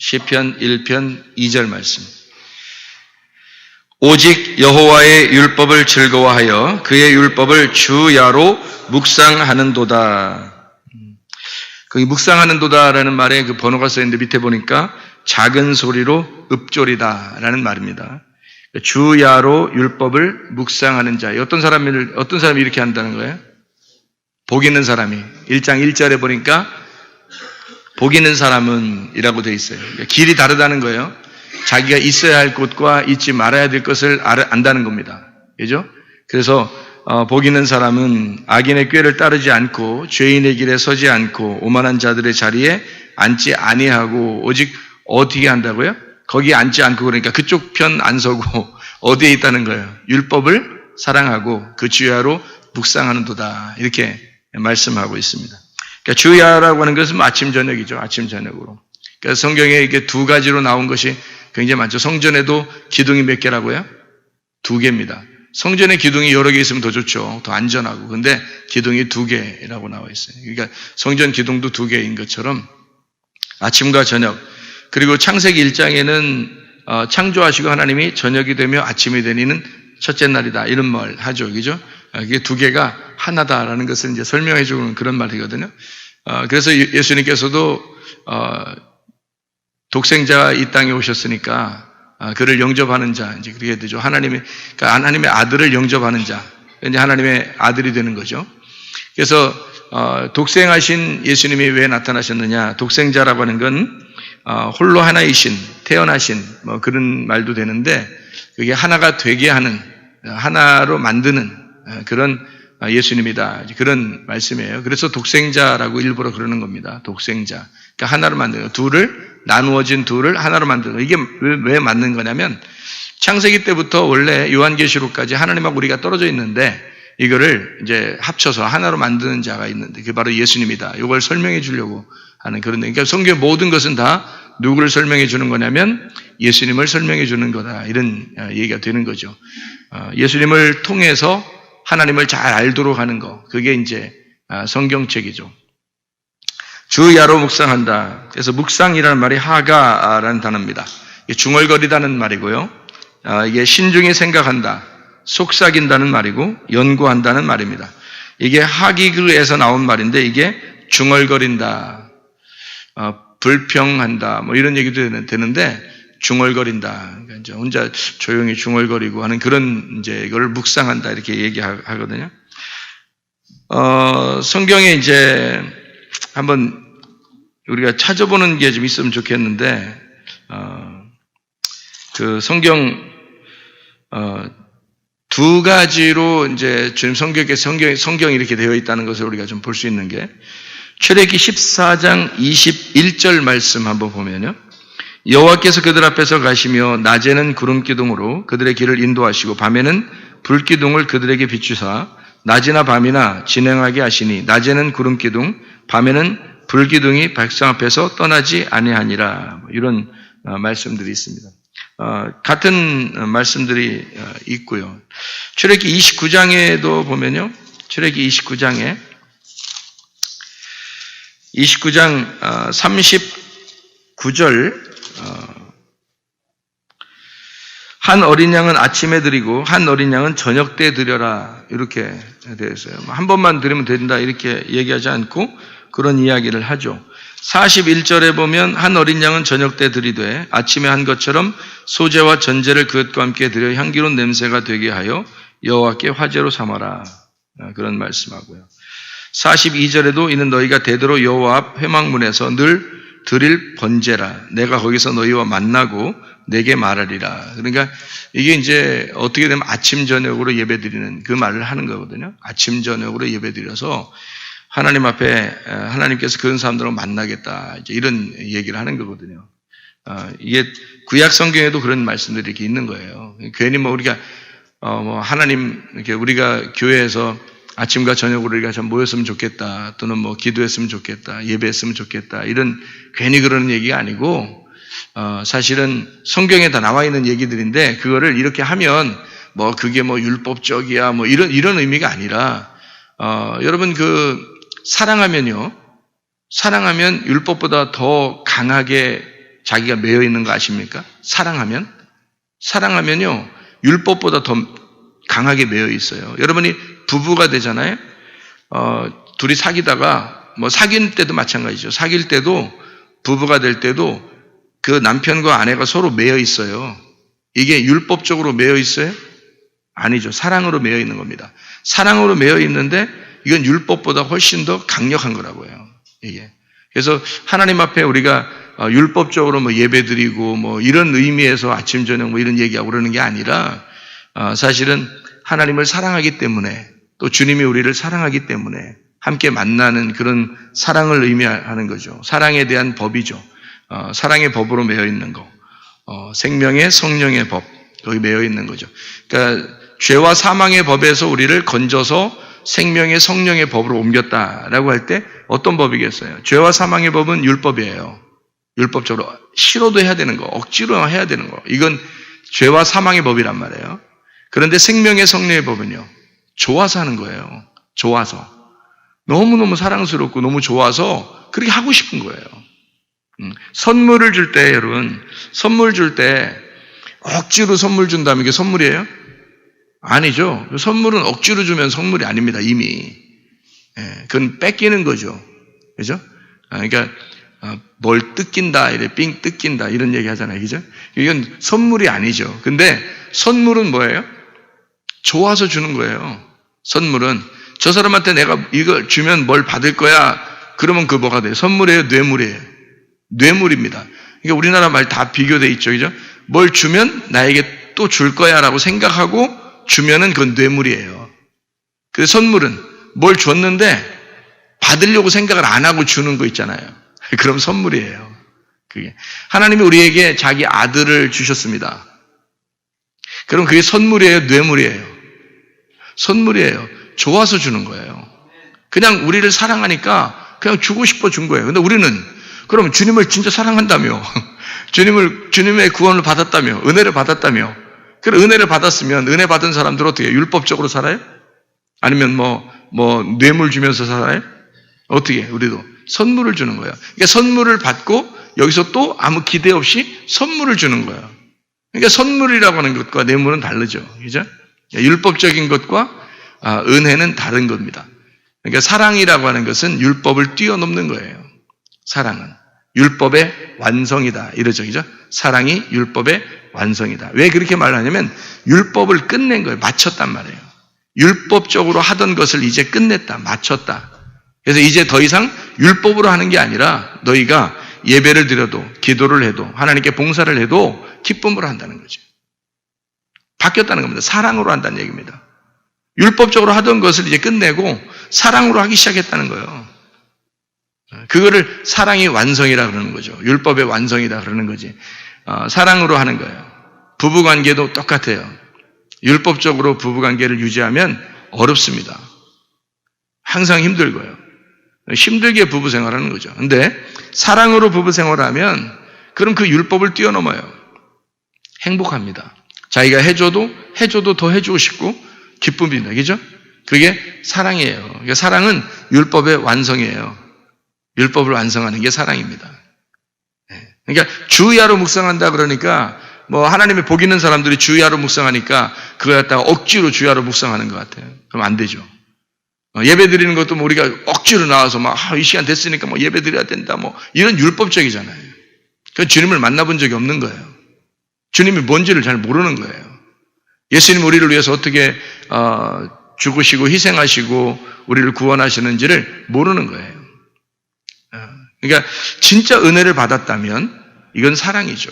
시편 1편 2절 말씀. 오직 여호와의 율법을 즐거워하여 그의 율법을 주야로 묵상하는도다. 거기 묵상하는도다라는 말에 그 번호가 써있는데 밑에 보니까 작은 소리로 읊조리다라는 말입니다. 주야로 율법을 묵상하는 자. 어떤 사람이 이렇게 한다는 거예요? 복 있는 사람이. 1장 1절에 보니까 복 있는 사람은 이라고 되어 있어요. 그러니까 길이 다르다는 거예요. 자기가 있어야 할 곳과 있지 말아야 될 것을 안다는 겁니다. 그죠? 그래서 복 있는 사람은 악인의 꾀를 따르지 않고 죄인의 길에 서지 않고 오만한 자들의 자리에 앉지 아니하고 오직 어떻게 한다고요? 거기 앉지 않고 그러니까 그쪽 편 안 서고 어디에 있다는 거예요? 율법을 사랑하고 그 주야로 묵상하는도다. 이렇게 말씀하고 있습니다. 그러니까 주야라고 하는 것은 아침 저녁이죠. 아침 저녁으로. 그러니까 성경에 이게 두 가지로 나온 것이 굉장히 많죠. 성전에도 기둥이 몇 개라고요? 2개입니다. 성전에 기둥이 여러 개 있으면 더 좋죠. 더 안전하고. 근데 기둥이 2개라고 나와 있어요. 그러니까 성전 기둥도 2개인 것처럼 아침과 저녁. 그리고 창세기 1장에는 창조하시고 하나님이 저녁이 되며 아침이 되니는 첫째 날이다. 이런 말 하죠. 그죠? 이게 2개가 하나다라는 것을 이제 설명해 주는 그런 말이거든요. 그래서 예수님께서도 독생자가 이 땅에 오셨으니까 그를 영접하는 자, 이제 그렇게 되죠. 그러니까 하나님의 아들을 영접하는 자, 이제 하나님의 아들이 되는 거죠. 그래서 독생하신 예수님이 왜 나타나셨느냐? 독생자라고 하는 건 홀로 하나이신, 태어나신 뭐 그런 말도 되는데 그게 하나가 되게 하는, 하나로 만드는 그런 예수님이다. 그런 말씀이에요. 그래서 독생자라고 일부러 그러는 겁니다. 독생자. 그러니까 하나로 만드는 거. 나누어진 둘을 하나로 만드는 거. 이게 왜 맞는 거냐면 창세기 때부터 원래 요한계시록까지 하나님하고 우리가 떨어져 있는데 이거를 이제 합쳐서 하나로 만드는 자가 있는데 그게 바로 예수님이다. 이걸 설명해 주려고 하는 그런, 그러니까 성경 모든 것은 다 누구를 설명해 주는 거냐면 예수님을 설명해 주는 거다. 이런 얘기가 되는 거죠. 예수님을 통해서 하나님을 잘 알도록 하는 거. 그게 이제 성경책이죠. 주야로 묵상한다. 그래서 묵상이라는 말이 하가라는 단어입니다. 이게 중얼거리다는 말이고요. 이게 신중히 생각한다, 속삭인다는 말이고 연구한다는 말입니다. 이게 하기그에서 나온 말인데 이게 중얼거린다, 불평한다, 뭐 이런 얘기도 되는데 중얼거린다. 그러니까 이제 혼자 조용히 중얼거리고 하는 그런 이제 이걸 묵상한다 이렇게 얘기하거든요. 성경에 이제 한번 우리가 찾아보는 게 좀 있으면 좋겠는데, 그 성경, 2가지로 이제 지금 성경이 이렇게 되어 있다는 것을 우리가 좀 볼 수 있는 게, 출애굽기 14장 21절 말씀 한번 보면요. 여호와께서 그들 앞에서 가시며 낮에는 구름기둥으로 그들의 길을 인도하시고 밤에는 불기둥을 그들에게 비추사 낮이나 밤이나 진행하게 하시니 낮에는 구름기둥, 밤에는 불기둥이 백성 앞에서 떠나지 아니하니라. 이런 말씀들이 있습니다. 같은 말씀들이 있고요. 출애굽기 29장에도 보면요. 출애굽기 29장 39절 한 어린 양은 아침에 드리고 한 어린 양은 저녁 때 드려라. 이렇게 되어 있어요. 한 번만 드리면 된다 이렇게 얘기하지 않고 그런 이야기를 하죠. 41절에 보면 한 어린 양은 저녁 때 드리되 아침에 한 것처럼 소제와 전제를 그것과 함께 드려 향기로운 냄새가 되게 하여 여호와께 화제로 삼아라. 그런 말씀하고요. 42절에도 이는 너희가 대대로 여호와 앞 회막문에서 늘 드릴 번제라. 내가 거기서 너희와 만나고 내게 말하리라. 그러니까 이게 이제 어떻게 되면 아침 저녁으로 예배드리는 그 말을 하는 거거든요. 아침 저녁으로 예배드려서 하나님 앞에 하나님께서 그런 사람들을 만나겠다. 이제 이런 얘기를 하는 거거든요. 이게 구약 성경에도 그런 말씀들이 이렇게 있는 거예요. 괜히 뭐 우리가 하나님 이렇게 우리가 교회에서 아침과 저녁으로 우리가 좀 모였으면 좋겠다. 또는 뭐 기도했으면 좋겠다. 예배했으면 좋겠다. 이런 괜히 그러는 얘기가 아니고 사실은 성경에 다 나와 있는 얘기들인데 그거를 이렇게 하면 뭐 그게 뭐 율법적이야 뭐 이런 의미가 아니라 여러분 사랑하면 율법보다 더 강하게 자기가 매여 있는 거 아십니까? 사랑하면요, 율법보다 더 강하게 매여 있어요. 여러분이 부부가 되잖아요. 둘이 사귀다가, 사귈 때도 마찬가지죠. 사귈 때도, 부부가 될 때도 그 남편과 아내가 서로 매여 있어요. 이게 율법적으로 매여 있어요? 아니죠. 사랑으로 매여 있는 겁니다. 사랑으로 매여 있는데 이건 율법보다 훨씬 더 강력한 거라고요. 이게. 그래서 하나님 앞에 우리가 율법적으로 예배드리고 이런 의미에서 아침 저녁 이런 얘기하고 그러는 게 아니라 사실은 하나님을 사랑하기 때문에 또 주님이 우리를 사랑하기 때문에 함께 만나는 그런 사랑을 의미하는 거죠. 사랑에 대한 법이죠. 사랑의 법으로 매여 있는 거. 생명의 성령의 법. 거기 매여 있는 거죠. 그러니까 죄와 사망의 법에서 우리를 건져서 생명의 성령의 법으로 옮겼다라고 할 때 어떤 법이겠어요? 죄와 사망의 법은 율법이에요. 율법적으로 싫어도 해야 되는 거, 억지로 해야 되는 거. 이건 죄와 사망의 법이란 말이에요. 그런데 생명의 성령의 법은요, 좋아서 하는 거예요. 좋아서. 너무너무 사랑스럽고 너무 좋아서 그렇게 하고 싶은 거예요. 선물을 줄 때, 여러분, 선물 줄 때 억지로 선물 준다면 이게 선물이에요? 아니죠. 선물은 억지로 주면 선물이 아닙니다, 이미. 그건 뺏기는 거죠. 그죠? 그러니까, 뭘 뜯긴다, 이래, 삥 뜯긴다, 이런 얘기 하잖아요. 그죠? 이건 선물이 아니죠. 근데 선물은 뭐예요? 좋아서 주는 거예요. 선물은. 저 사람한테 내가 이걸 주면 뭘 받을 거야. 그러면 그 뭐가 돼요? 선물이에요? 뇌물이에요? 뇌물입니다. 그러니까 우리나라 말 다 비교돼 있죠. 그죠? 뭘 주면 나에게 또 줄 거야 라고 생각하고 주면은 그건 뇌물이에요. 그 선물은 뭘 줬는데 받으려고 생각을 안 하고 주는 거 있잖아요. 그럼 선물이에요. 그게. 하나님이 우리에게 자기 아들을 주셨습니다. 그럼 그게 선물이에요? 뇌물이에요? 선물이에요. 좋아서 주는 거예요. 그냥 우리를 사랑하니까 그냥 주고 싶어 준 거예요. 근데 우리는 그럼 주님을 진짜 사랑한다며, 주님의 구원을 받았다며, 은혜를 받았다며, 그래, 은혜를 받았으면 은혜 받은 사람들 어떻게 해요? 율법적으로 살아요? 아니면 뇌물 주면서 살아요? 어떻게 해요? 우리도 선물을 주는 거예요. 그러니까 선물을 받고 여기서 또 아무 기대 없이 선물을 주는 거예요. 그러니까 선물이라고 하는 것과 뇌물은 다르죠. 그죠? 율법적인 것과 은혜는 다른 겁니다. 그러니까 사랑이라고 하는 것은 율법을 뛰어넘는 거예요. 사랑은. 율법의 완성이다. 이러죠. 그죠? 사랑이 율법의 완성이다. 왜 그렇게 말하냐면 율법을 끝낸 거예요. 마쳤단 말이에요. 율법적으로 하던 것을 이제 끝냈다. 마쳤다. 그래서 이제 더 이상 율법으로 하는 게 아니라 너희가 예배를 드려도 기도를 해도 하나님께 봉사를 해도 기쁨으로 한다는 거죠. 바뀌었다는 겁니다. 사랑으로 한다는 얘기입니다. 율법적으로 하던 것을 이제 끝내고 사랑으로 하기 시작했다는 거예요. 그거를 사랑이 완성이라 그러는 거죠. 율법의 완성이다 그러는 거지. 사랑으로 하는 거예요. 부부관계도 똑같아요. 율법적으로 부부관계를 유지하면 어렵습니다. 항상 힘들고요. 힘들게 부부생활하는 거죠. 근데 사랑으로 부부생활하면 그럼 그 율법을 뛰어넘어요. 행복합니다. 자기가 해줘도 더 해주고 싶고 기쁨입니다. 그죠? 그게 사랑이에요. 그러니까 사랑은 율법의 완성이에요. 율법을 완성하는 게 사랑입니다. 그러니까 주야로 묵상한다 그러니까 하나님의 복 있는 사람들이 주야로 묵상하니까 그거 갖다가 억지로 주야로 묵상하는 것 같아요. 그럼 안 되죠. 예배 드리는 것도 우리가 억지로 나와서 이 시간 됐으니까 예배 드려야 된다 이런 율법적이잖아요. 그 주님을 만나본 적이 없는 거예요. 주님이 뭔지를 잘 모르는 거예요. 예수님 우리를 위해서 어떻게 죽으시고 희생하시고 우리를 구원하시는지를 모르는 거예요. 그러니까 진짜 은혜를 받았다면 이건 사랑이죠.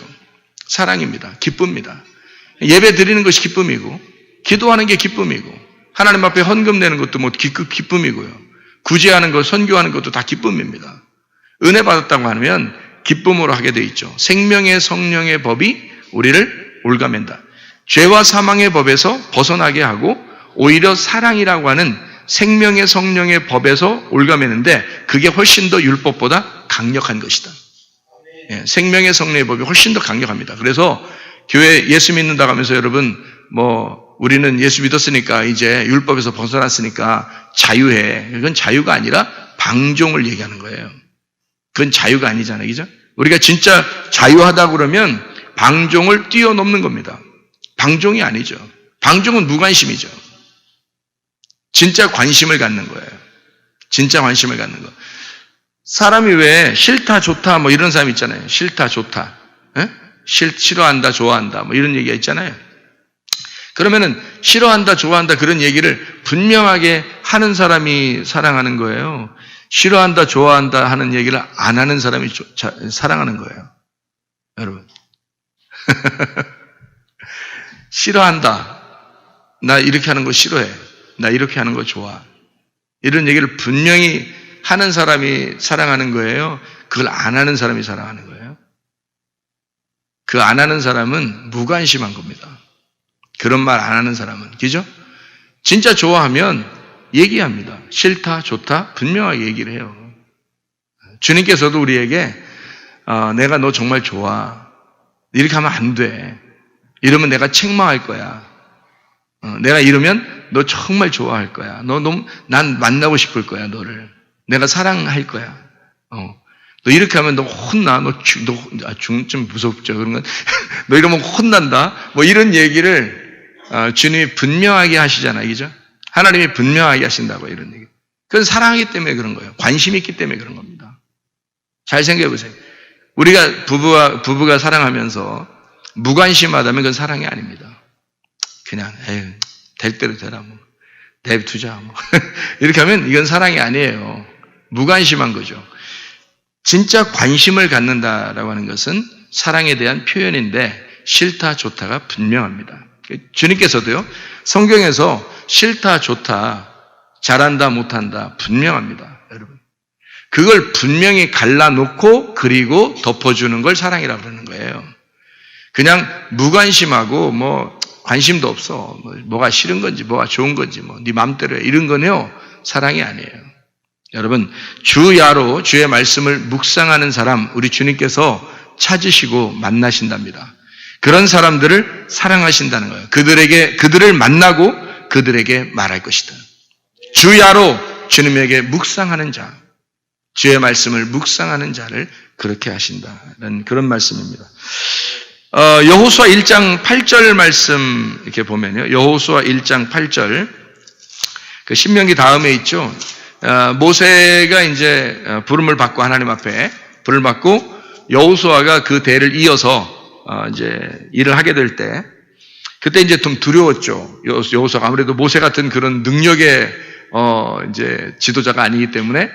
사랑입니다. 기쁨입니다. 예배 드리는 것이 기쁨이고 기도하는 게 기쁨이고 하나님 앞에 헌금 내는 것도 기쁨이고요. 구제하는 것, 선교하는 것도 다 기쁨입니다. 은혜 받았다고 하면 기쁨으로 하게 돼 있죠. 생명의 성령의 법이 우리를 올가맨다. 죄와 사망의 법에서 벗어나게 하고 오히려 사랑이라고 하는 생명의 성령의 법에서 올가매는데 그게 훨씬 더 율법보다 강력한 것이다. 생명의 성령의 법이 훨씬 더 강력합니다. 그래서 교회 예수 믿는다고 하면서 여러분 우리는 예수 믿었으니까 이제 율법에서 벗어났으니까 자유해. 그건 자유가 아니라 방종을 얘기하는 거예요. 그건 자유가 아니잖아요. 그죠? 우리가 진짜 자유하다 그러면 방종을 뛰어넘는 겁니다. 방종이 아니죠. 방종은 무관심이죠. 진짜 관심을 갖는 거예요. 진짜 관심을 갖는 거. 사람이 왜 싫다, 좋다, 뭐 이런 사람 있잖아요. 싫다, 좋다. 싫어한다, 좋아한다, 뭐 이런 얘기가 있잖아요. 그러면은 싫어한다, 좋아한다 그런 얘기를 분명하게 하는 사람이 사랑하는 거예요. 싫어한다, 좋아한다 하는 얘기를 안 하는 사람이 사랑하는 거예요. 여러분. 싫어한다. 나 이렇게 하는 거 싫어해. 나 이렇게 하는 거 좋아. 이런 얘기를 분명히 하는 사람이 사랑하는 거예요. 그걸 안 하는 사람이 사랑하는 거예요. 그 안 하는 사람은 무관심한 겁니다. 그런 말 안 하는 사람은. 그죠? 진짜 좋아하면 얘기합니다. 싫다, 좋다, 분명하게 얘기를 해요. 주님께서도 우리에게 내가 너 정말 좋아. 이렇게 하면 안 돼. 이러면 내가 책망할 거야. 내가 이러면 너 정말 좋아할 거야. 난 만나고 싶을 거야, 너를. 내가 사랑할 거야. 너 이렇게 하면 너 혼나. 좀 무섭죠. 그런 건. 너 이러면 혼난다. 뭐 이런 얘기를 주님이 분명하게 하시잖아요. 그죠? 하나님이 분명하게 하신다고 이런 얘기. 그건 사랑하기 때문에 그런 거예요. 관심이 있기 때문에 그런 겁니다. 잘 생각해 보세요. 우리가 부부가 사랑하면서 무관심하다면 그건 사랑이 아닙니다. 그냥 될 대로 되라 뭐 내두자 뭐 이렇게 하면 이건 사랑이 아니에요. 무관심한 거죠. 진짜 관심을 갖는다라고 하는 것은 사랑에 대한 표현인데 싫다 좋다가 분명합니다. 주님께서도요 성경에서 싫다 좋다 잘한다 못한다 분명합니다. 여러분 그걸 분명히 갈라놓고 그리고 덮어주는 걸 사랑이라고 그러는 거예요. 그냥 무관심하고 뭐 관심도 없어. 뭐가 싫은 건지 뭐가 좋은 건지 뭐 네 맘대로 해. 이런 거는요. 사랑이 아니에요. 여러분 주야로 주의 말씀을 묵상하는 사람 우리 주님께서 찾으시고 만나신답니다. 그런 사람들을 사랑하신다는 거예요. 그들을 만나고 그들에게 말할 것이다. 주야로 주님에게 묵상하는 자 주의 말씀을 묵상하는 자를 그렇게 하신다는 그런 말씀입니다. 여호수아 1장 8절 말씀 이렇게 보면요. 여호수아 1장 8절 그 신명기 다음에 있죠. 모세가 이제 부름을 받고 하나님 앞에 부름을 받고 여호수아가 그 대를 이어서 이제 일을 하게 될 때 그때 이제 좀 두려웠죠. 여호수아가 아무래도 모세 같은 그런 능력의 이제 지도자가 아니기 때문에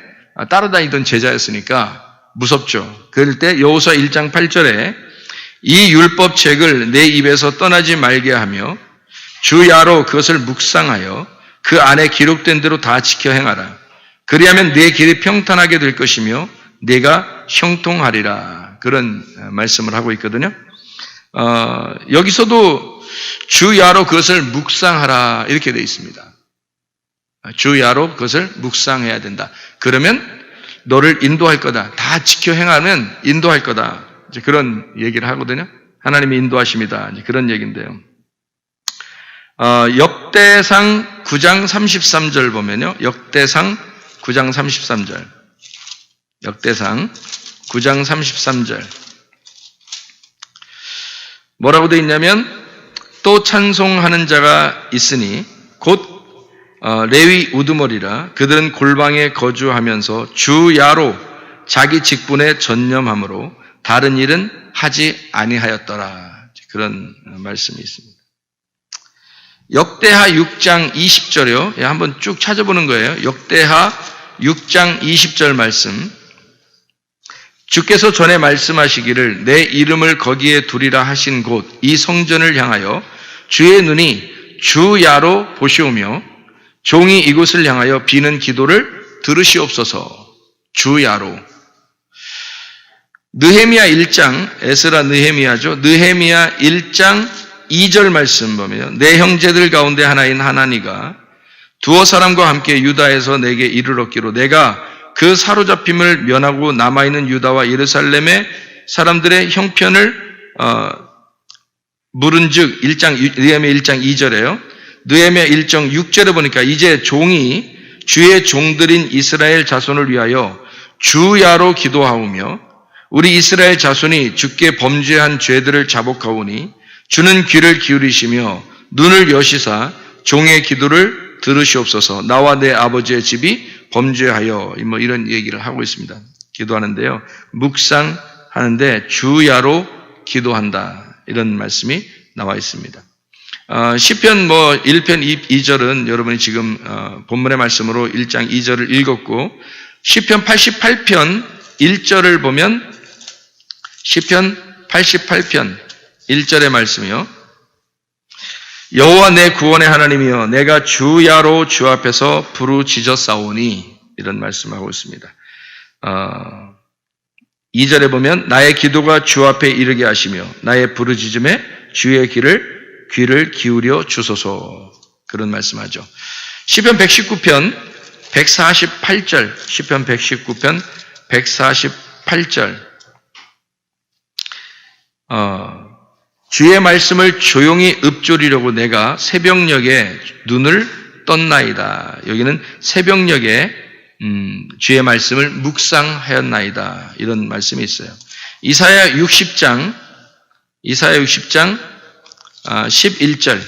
따라다니던 제자였으니까 무섭죠. 그럴 때 여호수아 1장 8절에 이 율법책을 내 입에서 떠나지 말게 하며 주야로 그것을 묵상하여 그 안에 기록된 대로 다 지켜 행하라. 그리하면 내 길이 평탄하게 될 것이며 내가 형통하리라. 그런 말씀을 하고 있거든요. 여기서도 주야로 그것을 묵상하라 이렇게 되어 있습니다. 주야로 그것을 묵상해야 된다. 그러면 너를 인도할 거다. 다 지켜 행하면 인도할 거다. 이제 그런 얘기를 하거든요. 하나님의 인도하심이다. 이제 그런 얘기인데요. 역대상 9장 33절 보면요. 역대상 9장 33절. 역대상 9장 33절. 뭐라고 되어 있냐면 또 찬송하는 자가 있으니 곧 레위 우두머리라 그들은 골방에 거주하면서 주야로 자기 직분에 전념함으로 다른 일은 하지 아니하였더라. 그런 말씀이 있습니다. 역대하 6장 20절이요. 한번 쭉 찾아보는 거예요. 역대하 6장 20절 말씀. 주께서 전에 말씀하시기를 내 이름을 거기에 두리라 하신 곳 이 성전을 향하여 주의 눈이 주야로 보시오며 종이 이곳을 향하여 비는 기도를 들으시옵소서. 주야로. 느헤미야 1장, 에스라 느헤미야죠. 느헤미야 1장 2절 말씀 보면 내 형제들 가운데 하나인 하나니가 두어 사람과 함께 유다에서 내게 이르렀기로 내가 그 사로잡힘을 면하고 남아있는 유다와 예루살렘의 사람들의 형편을 물은즉 느헤미야 1장 2절에요. 느헤미야 1장 6절에 보니까 이제 종이 주의 종들인 이스라엘 자손을 위하여 주야로 기도하오며 우리 이스라엘 자손이 주께 범죄한 죄들을 자복하오니 주는 귀를 기울이시며 눈을 여시사 종의 기도를 들으시옵소서. 나와 내 아버지의 집이 범죄하여 뭐 이런 얘기를 하고 있습니다. 기도하는데요. 묵상하는데 주야로 기도한다. 이런 말씀이 나와 있습니다. 시편 1편 2절은 여러분이 지금 본문의 말씀으로 1장 2절을 읽었고 시편 88편 1절을 보면 시편 88편 1절의 말씀이요. 여호와 내 구원의 하나님이여 내가 주야로 주 앞에서 부르짖었사오니 이런 말씀하고 있습니다. 2절에 보면 나의 기도가 주 앞에 이르게 하시며 나의 부르짖음에 주의 귀를 기울여 주소서 그런 말씀하죠. 시편 119편 148절 시편 119편 148절 주의 말씀을 조용히 읊조리려고 내가 새벽녘에 눈을 떴나이다. 여기는 새벽녘에 주의 말씀을 묵상하였나이다. 이런 말씀이 있어요. 이사야 60장 11절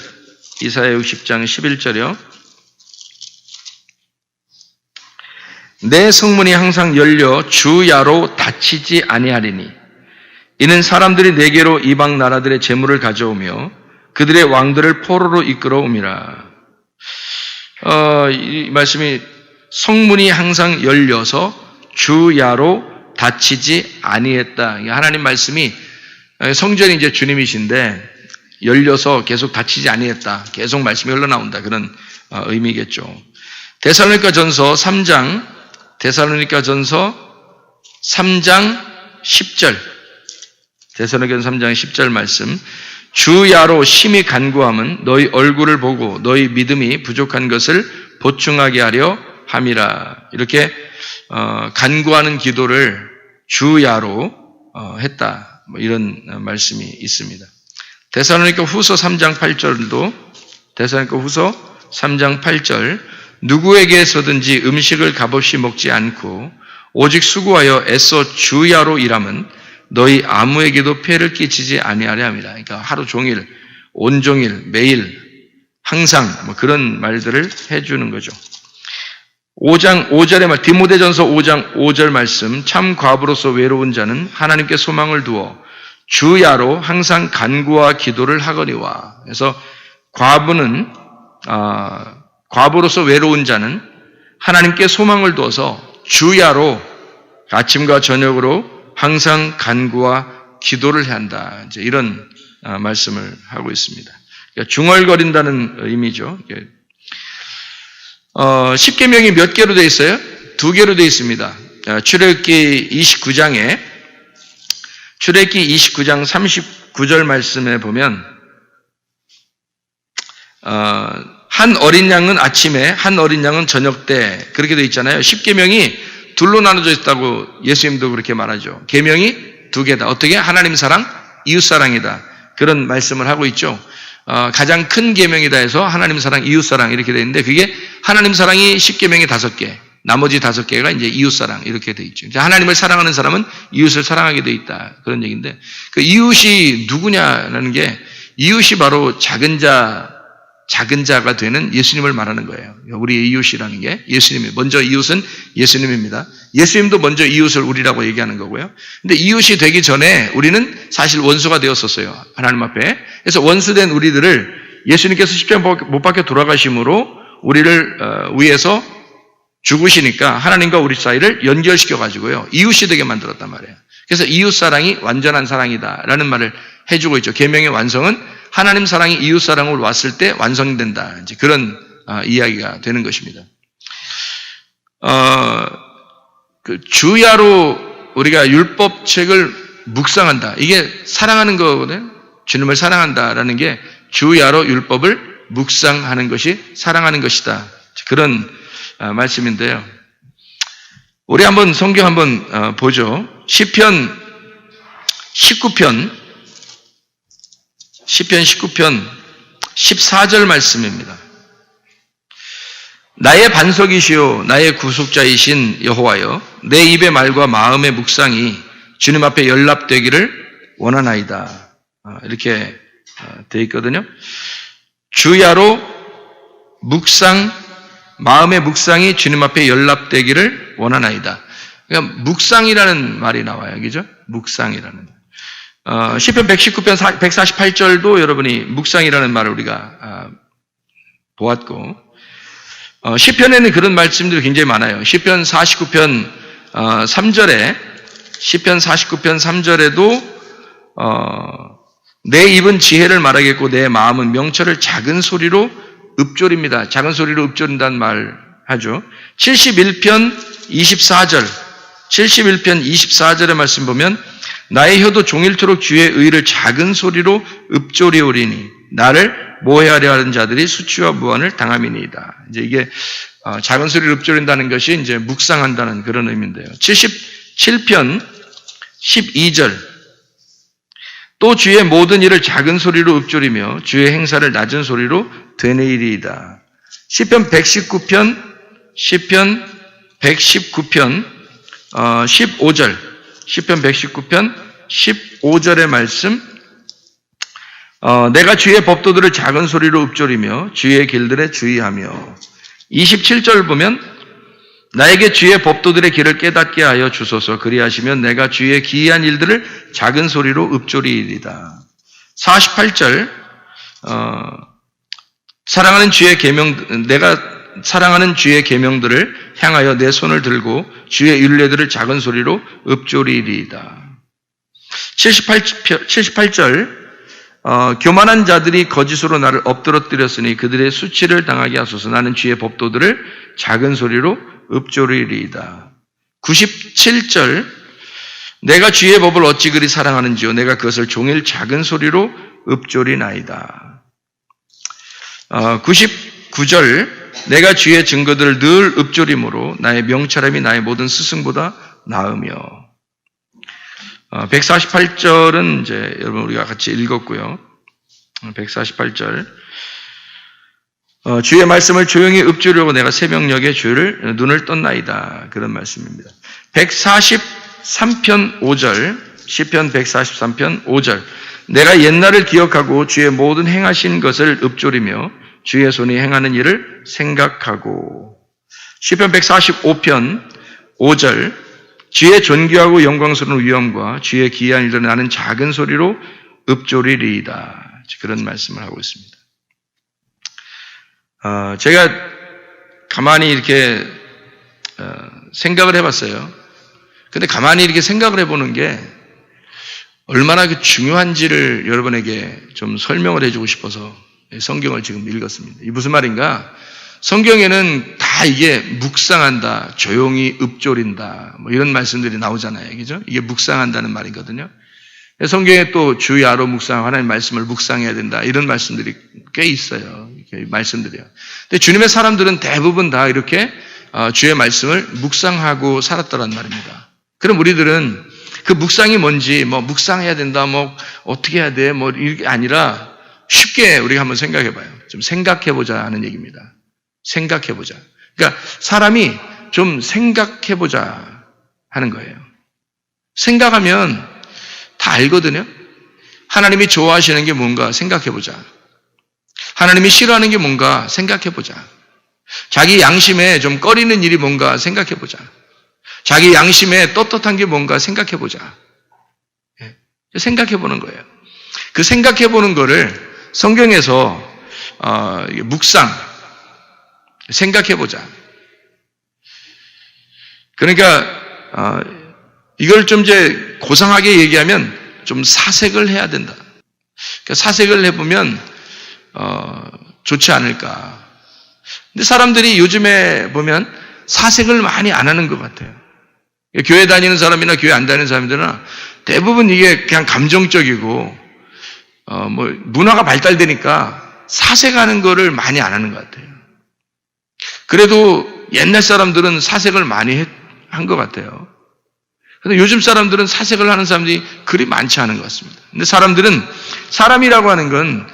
이사야 60장 11절이요. 내 성문이 항상 열려 주야로 닫히지 아니하리니 이는 사람들이 내게로 이방 나라들의 재물을 가져오며 그들의 왕들을 포로로 이끌어옴이라. 이 말씀이 성문이 항상 열려서 주야로 닫히지 아니했다. 하나님 말씀이 성전이 이제 주님이신데 열려서 계속 닫히지 아니했다. 계속 말씀이 흘러나온다. 그런 의미겠죠. 데살로니가전서 3장 10절 데살로니가전서 3장 10절 말씀 주야로 심히 간구함은 너희 얼굴을 보고 너희 믿음이 부족한 것을 보충하게 하려 함이라. 이렇게 간구하는 기도를 주야로 했다. 이런 말씀이 있습니다. 데살로니가 후서 3장 8절도 데살로니가 후서 3장 8절 누구에게서든지 음식을 값없이 먹지 않고 오직 수고하여 애써 주야로 일함은 너희 아무에게도 폐를 끼치지 아니하려 함이라. 그러니까 하루 종일, 온종일, 매일, 항상 그런 말들을 해주는 거죠. 5장 5절의 말, 디모데전서 5장 5절 말씀, 참 과부로서 외로운 자는 하나님께 소망을 두어 주야로 항상 간구와 기도를 하거니와. 그래서 과부로서 외로운 자는 하나님께 소망을 두어서 주야로 아침과 저녁으로 항상 간구와 기도를 해야 한다. 이제 이런 말씀을 하고 있습니다. 그러니까 중얼거린다는 의미죠. 십계명이 몇 개로 되어 있어요? 2개로 되어 있습니다. 출애굽기 29장 39절 말씀에 보면 한 어린 양은 아침에 한 어린 양은 저녁 때 그렇게 되어 있잖아요. 십계명이 둘로 나눠져 있다고 예수님도 그렇게 말하죠. 계명이 2개다. 어떻게? 하나님 사랑, 이웃 사랑이다. 그런 말씀을 하고 있죠. 가장 큰 계명이다 해서 하나님 사랑, 이웃 사랑 이렇게 되어 있는데 그게 하나님 사랑이 10계명이 5개, 나머지 5개가 이제 이웃 사랑 이렇게 되어 있죠. 하나님을 사랑하는 사람은 이웃을 사랑하게 되어 있다. 그런 얘기인데 그 이웃이 누구냐라는 게 이웃이 바로 작은 자가 되는 예수님을 말하는 거예요. 우리의 이웃이라는 게 예수님이에요. 먼저 이웃은 예수님입니다. 예수님도 먼저 이웃을 우리라고 얘기하는 거고요. 근데 이웃이 되기 전에 우리는 사실 원수가 되었었어요. 하나님 앞에. 그래서 원수된 우리들을 예수님께서 십자가 못 박혀 돌아가심으로 우리를 위해서 죽으시니까 하나님과 우리 사이를 연결시켜 가지고요. 이웃이 되게 만들었단 말이에요. 그래서 이웃 사랑이 완전한 사랑이다라는 말을 해주고 있죠. 계명의 완성은 하나님 사랑이 이웃 사랑으로 왔을 때 완성된다. 이제 그런 이야기가 되는 것입니다. 그 주야로 우리가 율법책을 묵상한다. 이게 사랑하는 거거든요. 주님을 사랑한다라는 게 주야로 율법을 묵상하는 것이 사랑하는 것이다. 그런 말씀인데요. 우리 한번 성경 한번 보죠. 시편 19편 14절 말씀입니다. 나의 반석이시요 나의 구속자이신 여호와여 내 입의 말과 마음의 묵상이 주님 앞에 연락되기를 원하나이다. 이렇게 되어 있거든요. 주야로 묵상, 마음의 묵상이 주님 앞에 연락되기를 원하나이다. 그러니까 묵상이라는 말이 나와요. 그죠? 묵상이라는. 시편 119편 148절도 여러분이 묵상이라는 말을 우리가 보았고, 시편에는 그런 말씀들이 굉장히 많아요. 시편 49편 3절에, 시편 49편 3절에도 내 입은 지혜를 말하겠고 내 마음은 명철을 작은 소리로 읊조립니다. 작은 소리로 읊조린다는 말 하죠. 71편 24절, 71편 24절의 말씀 보면 나의 혀도 종일토록 주의 의를 작은 소리로 읊조리오리니 나를 모해하려 하는 자들이 수치와 무한을 당함이니이다. 이제 이게 작은 소리로 읊조린다는 것이 이제 묵상한다는 그런 의미인데요. 77편 12절 또 주의 모든 일을 작은 소리로 읊조리며 주의 행사를 낮은 소리로 되뇌이리이다. 시편 119편 15절 시편 119편 15절의 말씀 내가 주의 법도들을 작은 소리로 읊조리며 주의 길들에 주의하며 27절 보면 나에게 주의 법도들의 길을 깨닫게 하여 주소서 그리하시면 내가 주의 기이한 일들을 작은 소리로 읊조리이리다. 48절 내가 사랑하는 주의 계명들을 향하여 내 손을 들고 주의 율례들을 작은 소리로 읊조리이리이다. 78절 교만한 자들이 거짓으로 나를 엎드러뜨렸으니 그들의 수치를 당하게 하소서. 나는 주의 법도들을 작은 소리로 읊조리리이다. 97절 내가 주의 법을 어찌 그리 사랑하는지요 내가 그것을 종일 작은 소리로 읊조리나이다. 99절 내가 주의 증거들을 늘 읊조림으로 나의 명철함이 나의 모든 스승보다 나으며 148절은 이제 여러분 우리가 같이 읽었고요. 148절 주의 말씀을 조용히 읊조리려고 내가 새벽녘에 주를 눈을 떴나이다. 그런 말씀입니다. 143편 5절 시편 143편 5절 내가 옛날을 기억하고 주의 모든 행하신 것을 읊조리며 주의 손이 행하는 일을 생각하고 시편 145편 5절 주의 존귀하고 영광스러운 위엄과 주의 기이한 일들을 나는 작은 소리로 읊조리리이다. 그런 말씀을 하고 있습니다. 제가 가만히 이렇게 생각을 해봤어요. 근데 가만히 이렇게 생각을 해보는 게 얼마나 중요한지를 여러분에게 좀 설명을 해주고 싶어서 성경을 지금 읽었습니다. 이 무슨 말인가? 성경에는 다 이게 묵상한다, 조용히 읊조린다, 뭐 이런 말씀들이 나오잖아요. 그죠? 이게 묵상한다는 말이거든요. 성경에 또 주야로 묵상, 하나님 말씀을 묵상해야 된다, 이런 말씀들이 꽤 있어요. 이렇게 말씀들이요. 근데 주님의 사람들은 대부분 다 이렇게 주의 말씀을 묵상하고 살았다란 말입니다. 그럼 우리들은 그 묵상이 뭔지, 뭐 묵상해야 된다, 뭐 어떻게 해야 돼, 뭐 이게 아니라 쉽게 우리가 한번 생각해 봐요. 좀 생각해 보자 하는 얘기입니다. 생각해 보자. 그러니까 사람이 좀 생각해 보자 하는 거예요. 생각하면 다 알거든요. 하나님이 좋아하시는 게 뭔가 생각해 보자. 하나님이 싫어하는 게 뭔가 생각해 보자. 자기 양심에 좀 꺼리는 일이 뭔가 생각해 보자. 자기 양심에 떳떳한 게 뭔가 생각해 보자. 생각해 보는 거예요. 그 생각해 보는 거를 성경에서 묵상, 생각해 보자. 그러니까 이걸 좀 이제 고상하게 얘기하면 좀 사색을 해야 된다. 그러니까 사색을 해보면 좋지 않을까. 근데 사람들이 요즘에 보면 사색을 많이 안 하는 것 같아요. 교회 다니는 사람이나 교회 안 다니는 사람들은 대부분 이게 그냥 감정적이고 뭐 문화가 발달되니까 사색하는 거를 많이 안 하는 것 같아요. 그래도 옛날 사람들은 사색을 많이 한 것 같아요. 그런데 요즘 사람들은 사색을 하는 사람들이 그리 많지 않은 것 같습니다. 근데 사람이라고 하는 건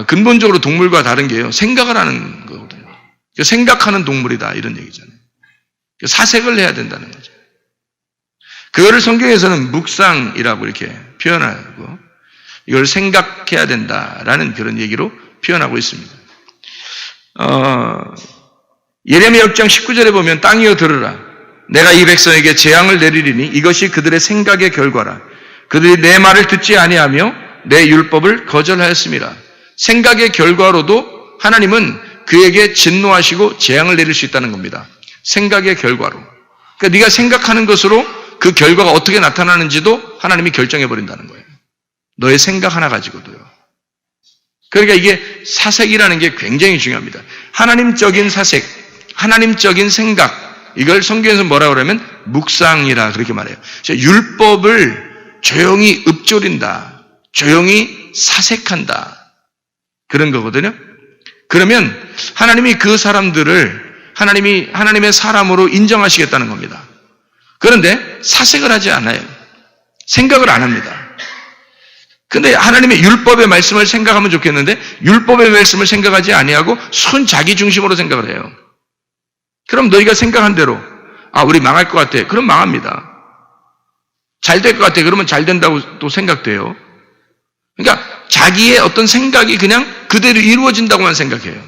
근본적으로 동물과 다른 게요. 생각을 하는 거거든요. 생각하는 동물이다 이런 얘기잖아요. 사색을 해야 된다는 거죠. 그거를 성경에서는 묵상이라고 이렇게 표현하고 이걸 생각해야 된다라는 그런 얘기로 표현하고 있습니다. 예레미야 6장 19절에 보면 땅이여 들으라. 내가 이 백성에게 재앙을 내리리니 이것이 그들의 생각의 결과라. 그들이 내 말을 듣지 아니하며 내 율법을 거절하였습니다. 생각의 결과로도 하나님은 그에게 진노하시고 재앙을 내릴 수 있다는 겁니다. 생각의 결과로. 그러니까 네가 생각하는 것으로 그 결과가 어떻게 나타나는지도 하나님이 결정해 버린다는 거예요. 너의 생각 하나 가지고도요. 그러니까 이게 사색이라는 게 굉장히 중요합니다. 하나님적인 사색, 하나님적인 생각, 이걸 성경에서 뭐라고 그러면 묵상이라 그렇게 말해요. 율법을 조용히 읊조린다, 조용히 사색한다, 그런 거거든요. 그러면 하나님이 그 사람들을 하나님의 사람으로 인정하시겠다는 겁니다. 그런데 사색을 하지 않아요. 생각을 안 합니다. 근데 하나님의 율법의 말씀을 생각하면 좋겠는데 율법의 말씀을 생각하지 아니하고 순 자기 중심으로 생각을 해요. 그럼 너희가 생각한 대로 우리 망할 것 같아. 그럼 망합니다. 잘 될 것 같아. 그러면 잘 된다고 또 생각돼요. 그러니까 자기의 어떤 생각이 그냥 그대로 이루어진다고만 생각해요.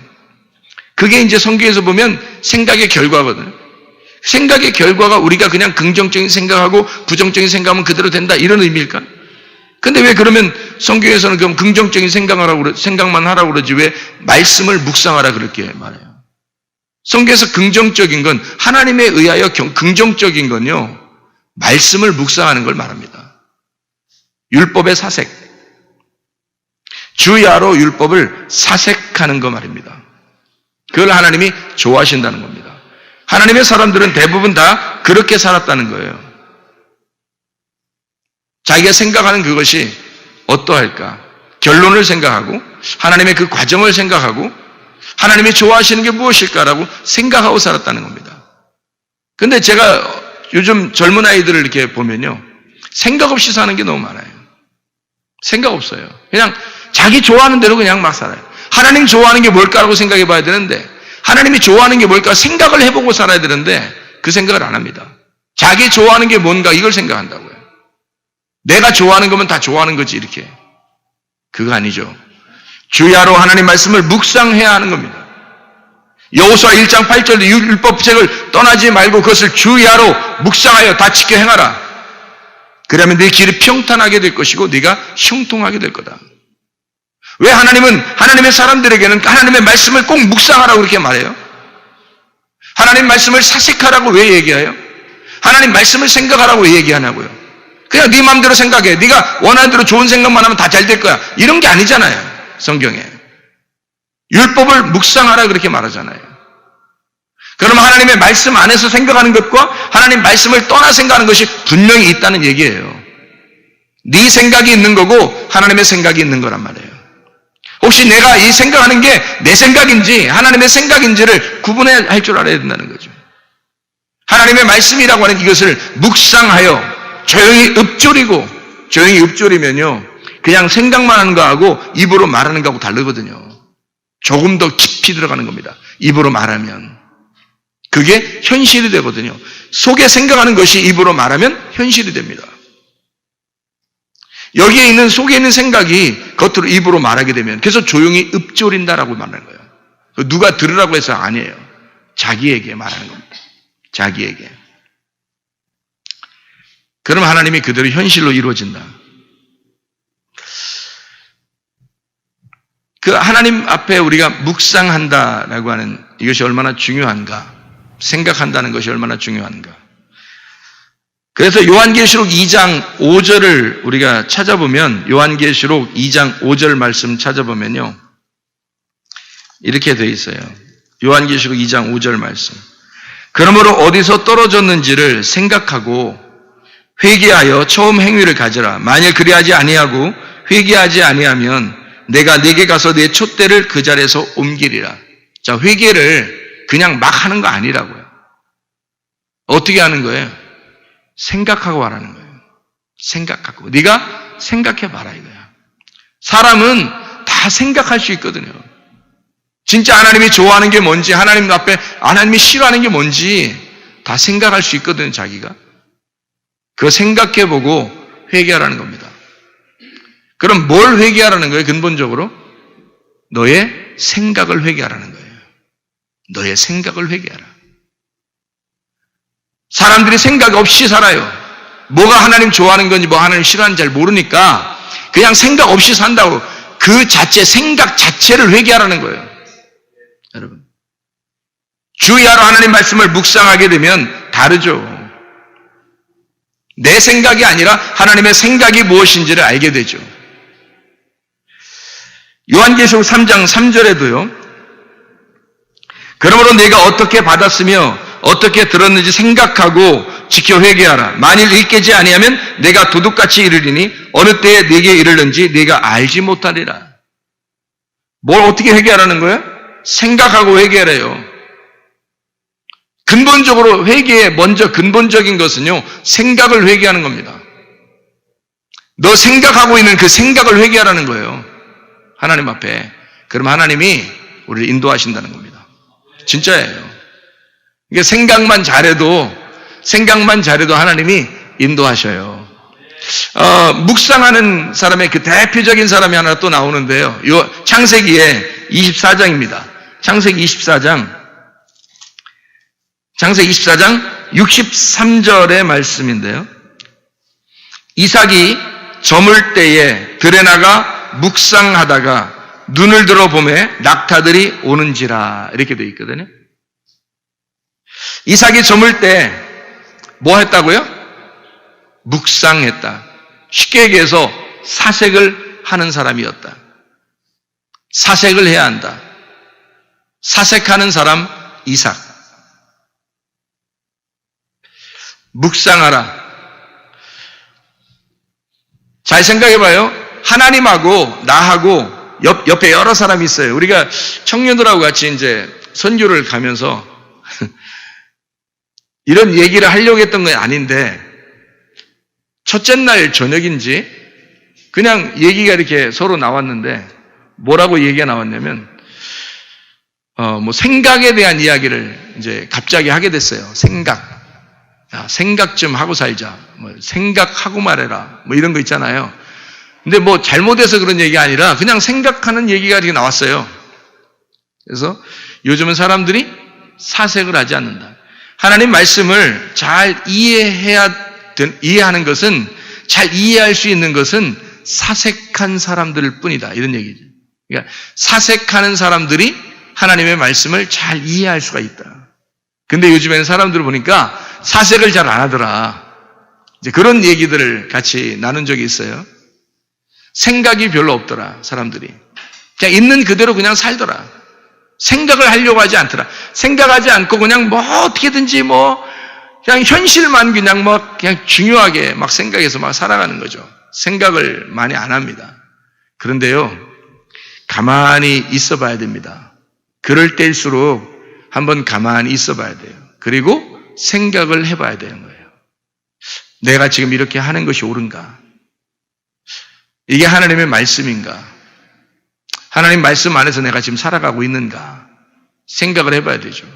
그게 이제 성경에서 보면 생각의 결과거든요. 생각의 결과가 우리가 그냥 긍정적인 생각하고 부정적인 생각하면 그대로 된다, 이런 의미일까? 근데 왜 그러면 성경에서는 그럼 긍정적인 생각만 하라고 그러지 왜 말씀을 묵상하라 그렇게 말해요? 성경에서 긍정적인 건 하나님에 의하여 긍정적인 건요, 말씀을 묵상하는 걸 말합니다. 율법의 사색. 주야로 율법을 사색하는 거 말입니다. 그걸 하나님이 좋아하신다는 겁니다. 하나님의 사람들은 대부분 다 그렇게 살았다는 거예요. 자기가 생각하는 그것이 어떠할까? 결론을 생각하고 하나님의 그 과정을 생각하고 하나님이 좋아하시는 게 무엇일까라고 생각하고 살았다는 겁니다. 근데 제가 요즘 젊은 아이들을 이렇게 보면요, 생각 없이 사는 게 너무 많아요. 생각 없어요. 그냥 자기 좋아하는 대로 그냥 막 살아요. 하나님 좋아하는 게 뭘까라고 생각해 봐야 되는데, 하나님이 좋아하는 게 뭘까 생각을 해보고 살아야 되는데 그 생각을 안 합니다. 자기 좋아하는 게 뭔가 이걸 생각한다고요. 내가 좋아하는 거면 다 좋아하는 거지, 이렇게. 그거 아니죠. 주야로 하나님 말씀을 묵상해야 하는 겁니다. 여호수아 1장 8절 율법책을 떠나지 말고 그것을 주야로 묵상하여 다 지켜 행하라. 그러면 네 길이 평탄하게 될 것이고 네가 형통하게 될 거다. 왜 하나님은 하나님의 사람들에게는 하나님의 말씀을 꼭 묵상하라고 그렇게 말해요? 하나님 말씀을 사색하라고 왜 얘기해요? 하나님 말씀을 생각하라고 왜 얘기하냐고요? 그냥 네 마음대로 생각해. 네가 원하는 대로 좋은 생각만 하면 다 잘 될 거야. 이런 게 아니잖아요. 성경에. 율법을 묵상하라 그렇게 말하잖아요. 그러면 하나님의 말씀 안에서 생각하는 것과 하나님 말씀을 떠나 생각하는 것이 분명히 있다는 얘기예요. 네 생각이 있는 거고 하나님의 생각이 있는 거란 말이에요. 혹시 내가 이 생각하는 게 내 생각인지 하나님의 생각인지를 구분할 줄 알아야 된다는 거죠. 하나님의 말씀이라고 하는 이것을 묵상하여 조용히 읊조리고, 조용히 읊조리면요, 그냥 생각만 하는 거하고 입으로 말하는 거하고 다르거든요. 조금 더 깊이 들어가는 겁니다. 입으로 말하면. 그게 현실이 되거든요. 속에 생각하는 것이 입으로 말하면 현실이 됩니다. 여기에 있는 속에 있는 생각이 겉으로 입으로 말하게 되면, 그래서 조용히 읊조린다라고 말하는 거예요. 누가 들으라고 해서 아니에요. 자기에게 말하는 겁니다. 자기에게. 그럼 하나님이 그대로 현실로 이루어진다. 그 하나님 앞에 우리가 묵상한다라고 하는 이것이 얼마나 중요한가, 생각한다는 것이 얼마나 중요한가. 그래서 요한계시록 2장 5절을 우리가 찾아보면, 요한계시록 2장 5절 말씀 찾아보면요, 이렇게 되어 있어요. 요한계시록 2장 5절 말씀. 그러므로 어디서 떨어졌는지를 생각하고 회개하여 처음 행위를 가져라. 만일 그리하지 아니하고 회개하지 아니하면 내가 네게 가서 내 촛대를 그 자리에서 옮기리라. 자, 회개를 그냥 막 하는 거 아니라고요. 어떻게 하는 거예요? 생각하고 하라는 거예요. 생각하고. 네가 생각해 봐라 이거야. 사람은 다 생각할 수 있거든요. 진짜 하나님이 좋아하는 게 뭔지, 하나님 앞에 하나님이 싫어하는 게 뭔지 다 생각할 수 있거든요, 자기가. 그거 생각해보고 회개하라는 겁니다. 그럼 뭘 회개하라는 거예요? 근본적으로 너의 생각을 회개하라는 거예요. 너의 생각을 회개하라. 사람들이 생각 없이 살아요. 뭐가 하나님 좋아하는 건지 뭐 하나님 싫어하는지 잘 모르니까 그냥 생각 없이 산다고. 그 자체, 생각 자체를 회개하라는 거예요. 여러분, 주야로 하나님 말씀을 묵상하게 되면 다르죠. 내 생각이 아니라 하나님의 생각이 무엇인지를 알게 되죠. 요한계시록 3장 3절에도요. 그러므로 내가 어떻게 받았으며 어떻게 들었는지 생각하고 지켜 회개하라. 만일 읽게지 아니하면 내가 도둑같이 이르리니 어느 때에 네게 이르는지 네가 알지 못하리라. 뭘 어떻게 회개하라는 거예요? 생각하고 회개하래요. 근본적으로 회개의 먼저 근본적인 것은요, 생각을 회개하는 겁니다. 너 생각하고 있는 그 생각을 회개하라는 거예요. 하나님 앞에. 그럼 하나님이 우리를 인도하신다는 겁니다. 진짜예요. 이게 생각만 잘해도 하나님이 인도하셔요. 묵상하는 사람의 그 대표적인 사람이 하나 또 나오는데요. 요 창세기의 24장입니다. 창세기 24장 63절의 말씀인데요. 이삭이 저물 때에 들에 나가 묵상하다가 눈을 들어보매 낙타들이 오는지라 이렇게 되어 있거든요. 이삭이 저물 때 뭐 했다고요? 묵상했다. 쉽게 얘기해서 사색을 하는 사람이었다. 사색을 해야 한다. 사색하는 사람 이삭. 묵상하라. 잘 생각해봐요. 하나님하고 나하고 옆에 여러 사람이 있어요. 우리가 청년들하고 같이 이제 선교를 가면서 이런 얘기를 하려고 했던 건 아닌데 첫째 날 저녁인지 그냥 얘기가 이렇게 서로 나왔는데 뭐라고 얘기가 나왔냐면 뭐 생각에 대한 이야기를 이제 갑자기 하게 됐어요. 생각 좀 하고 살자. 뭐 생각하고 말해라. 뭐 이런 거 있잖아요. 근데 뭐 잘못해서 그런 얘기가 아니라 그냥 생각하는 얘기가 이렇게 나왔어요. 그래서 요즘은 사람들이 사색을 하지 않는다. 하나님 말씀을 잘 이해하는 것은, 잘 이해할 수 있는 것은 사색한 사람들 뿐이다. 이런 얘기죠. 그러니까 사색하는 사람들이 하나님의 말씀을 잘 이해할 수가 있다. 근데 요즘에는 사람들을 보니까 사색을 잘 안 하더라. 이제 그런 얘기들을 같이 나눈 적이 있어요. 생각이 별로 없더라, 사람들이. 그냥 있는 그대로 그냥 살더라. 생각을 하려고 하지 않더라. 생각하지 않고 그냥 뭐 어떻게든지 그냥 현실만 그냥 중요하게 막 생각해서 막 살아가는 거죠. 생각을 많이 안 합니다. 그런데요, 가만히 있어 봐야 됩니다. 그럴 때일수록 한번 가만히 있어 봐야 돼요. 그리고 생각을 해 봐야 되는 거예요. 내가 지금 이렇게 하는 것이 옳은가? 이게 하나님의 말씀인가? 하나님 말씀 안에서 내가 지금 살아가고 있는가? 생각을 해봐야 되죠.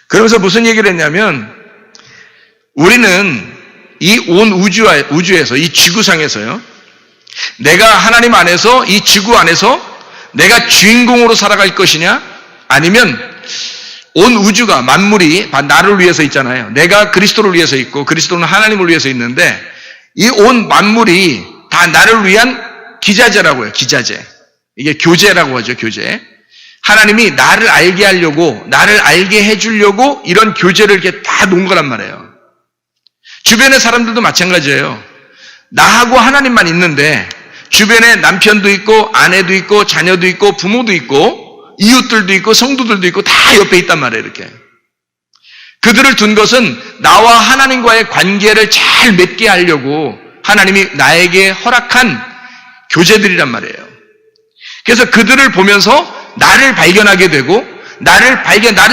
그러면서 무슨 얘기를 했냐면, 우리는 이 온 우주에서, 이 지구상에서요, 내가 하나님 안에서, 이 지구 안에서 내가 주인공으로 살아갈 것이냐? 아니면 온 우주가, 만물이 나를 위해서 있잖아요. 내가 그리스도를 위해서 있고 그리스도는 하나님을 위해서 있는데, 이 온 만물이 다 나를 위한 기자재라고 해요. 기자재. 이게 교제라고 하죠. 교제. 하나님이 나를 알게 하려고, 나를 알게 해주려고 이런 교제를 이렇게 다 놓은 거란 말이에요. 주변의 사람들도 마찬가지예요. 나하고 하나님만 있는데 주변에 남편도 있고 아내도 있고 자녀도 있고 부모도 있고 이웃들도 있고 성도들도 있고 다 옆에 있단 말이에요. 이렇게. 그들을 둔 것은 나와 하나님과의 관계를 잘 맺게 하려고 하나님이 나에게 허락한 교제들이란 말이에요. 그래서 그들을 보면서 나를 발견하게 되고, 나를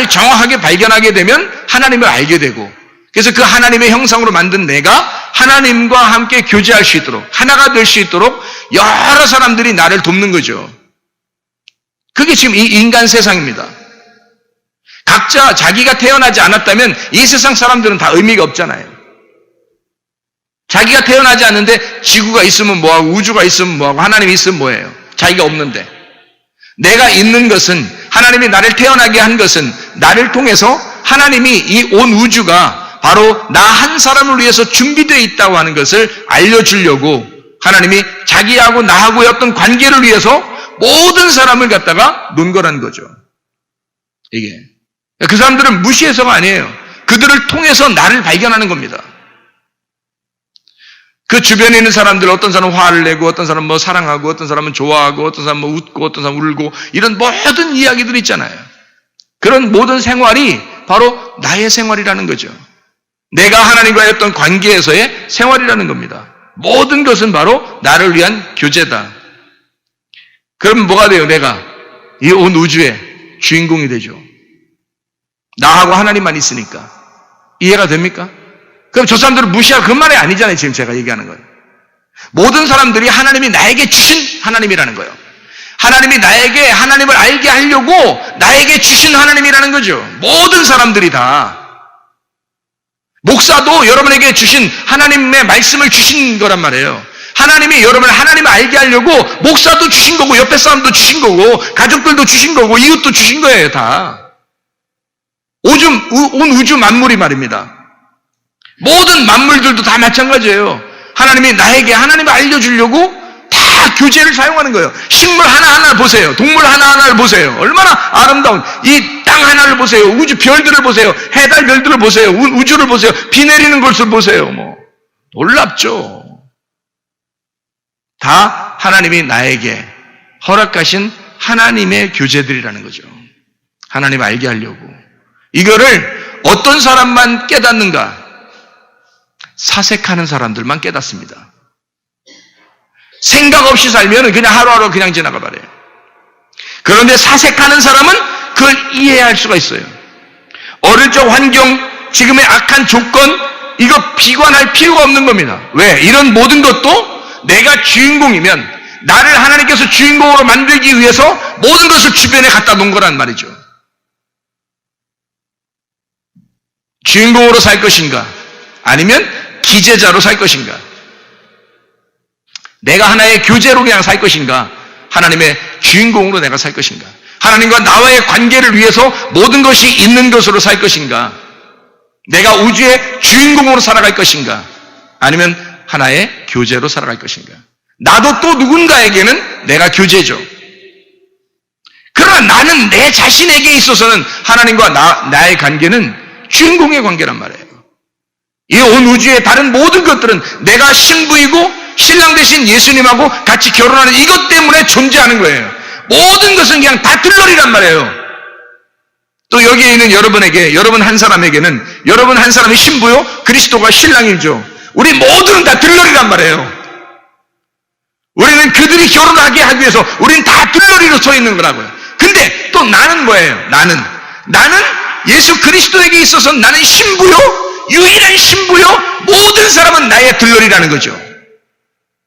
정확하게 발견하게 되면 하나님을 알게 되고, 그래서 그 하나님의 형상으로 만든 내가 하나님과 함께 교제할 수 있도록, 하나가 될 수 있도록 여러 사람들이 나를 돕는 거죠. 그게 지금 이 인간 세상입니다. 각자 자기가 태어나지 않았다면 이 세상 사람들은 다 의미가 없잖아요. 자기가 태어나지 않는데 지구가 있으면 뭐하고 우주가 있으면 뭐하고 하나님이 있으면 뭐예요? 자기가 없는데. 내가 있는 것은 하나님이 나를 태어나게 한 것은 나를 통해서 하나님이 이 온 우주가 바로 나 한 사람을 위해서 준비되어 있다고 하는 것을 알려주려고 하나님이 자기하고 나하고의 어떤 관계를 위해서 모든 사람을 갖다가 놓은 거란 거죠. 이게. 그 사람들은 무시해서가 아니에요. 그들을 통해서 나를 발견하는 겁니다. 그 주변에 있는 사람들, 어떤 사람은 화를 내고, 어떤 사람은 뭐 사랑하고, 어떤 사람은 좋아하고, 어떤 사람은 뭐 웃고, 어떤 사람은 울고, 이런 모든 이야기들이 있잖아요. 그런 모든 생활이 바로 나의 생활이라는 거죠. 내가 하나님과의 어떤 관계에서의 생활이라는 겁니다. 모든 것은 바로 나를 위한 교제다. 그럼 뭐가 돼요? 내가 이 온 우주의 주인공이 되죠. 나하고 하나님만 있으니까. 이해가 됩니까? 그럼 저 사람들을 무시하고 그 말이 아니잖아요. 지금 제가 얘기하는 거예요. 모든 사람들이 하나님이 나에게 주신 하나님이라는 거예요. 하나님이 나에게 하나님을 알게 하려고 나에게 주신 하나님이라는 거죠. 모든 사람들이 다. 목사도 여러분에게 주신 하나님의 말씀을 주신 거란 말이에요. 하나님이 여러분을 하나님을 알게 하려고 목사도 주신 거고 옆에 사람도 주신 거고 가족들도 주신 거고 이웃도 주신 거예요. 다. 온 우주 만물이 말입니다. 모든 만물들도 다 마찬가지예요. 하나님이 나에게 하나님을 알려주려고 다 교제를 사용하는 거예요. 식물 하나하나를 보세요. 동물 하나하나를 보세요. 얼마나 아름다운 이 땅 하나를 보세요. 우주 별들을 보세요. 해달 별들을 보세요. 우주를 보세요. 비 내리는 것을 보세요. 뭐 놀랍죠. 다 하나님이 나에게 허락하신 하나님의 교제들이라는 거죠. 하나님 알게 하려고. 이거를 어떤 사람만 깨닫는가? 사색하는 사람들만 깨닫습니다. 생각 없이 살면 그냥 하루하루 그냥 지나가 버려요. 그런데 사색하는 사람은 그걸 이해할 수가 있어요. 어릴 적 환경, 지금의 악한 조건, 이거 비관할 필요가 없는 겁니다. 왜? 이런 모든 것도 내가 주인공이면 나를 하나님께서 주인공으로 만들기 위해서 모든 것을 주변에 갖다 놓은 거란 말이죠. 주인공으로 살 것인가? 아니면 기재자로 살 것인가? 내가 하나의 교제로 그냥 살 것인가? 하나님의 주인공으로 내가 살 것인가? 하나님과 나와의 관계를 위해서 모든 것이 있는 것으로 살 것인가? 내가 우주의 주인공으로 살아갈 것인가? 아니면 하나의 교제로 살아갈 것인가? 나도 또 누군가에게는 내가 교제죠. 그러나 나는 내 자신에게 있어서는 하나님과 나의 관계는 주인공의 관계란 말이에요. 이 온 우주의 다른 모든 것들은 내가 신부이고 신랑 되신 예수님하고 같이 결혼하는 이것 때문에 존재하는 거예요. 모든 것은 그냥 다 들러리란 말이에요. 또 여기에 있는 여러분에게, 여러분 한 사람에게는 여러분 한 사람이 신부요, 그리스도가 신랑이죠. 우리 모두는 다 들러리란 말이에요. 우리는 그들이 결혼하게 하기 위해서 우리는 다 들러리로 서 있는 거라고요. 근데 또 나는 뭐예요? 나는 예수 그리스도에게 있어서 나는 신부요, 유일한 신부요, 모든 사람은 나의 들러리라는 거죠.